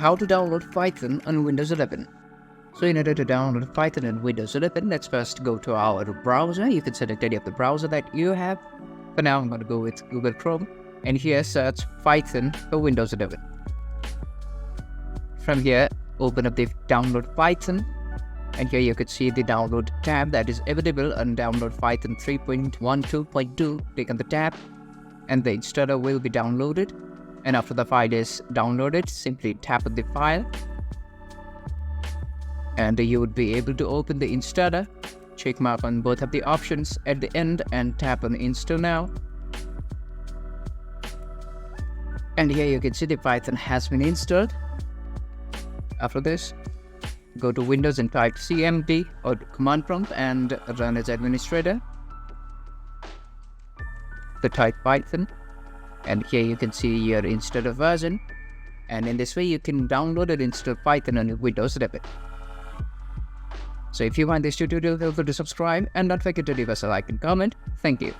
how to download Python on Windows 11. So in order to download Python on Windows 11, let's first go to our browser. You can select any of the browser that you have. For now, I'm going to go with Google Chrome, and here search Python for Windows 11. From here, open up the download Python, and here you could see the download tab that is available on download Python 3.12.2. Click on the tab, and the installer will be downloaded. And after the file is downloaded, simply tap on the file, and you would be able to open the installer. Check mark on both of the options at the end and tap on install now. And here you can see the Python has been installed. After this, go to Windows and type cmd or command prompt and run as administrator. Type Python, and here you can see your installer version, and in this way you can download and install Python on your Windows 11. So if you find this tutorial helpful, to subscribe and don't forget to leave us a like and comment. Thank you.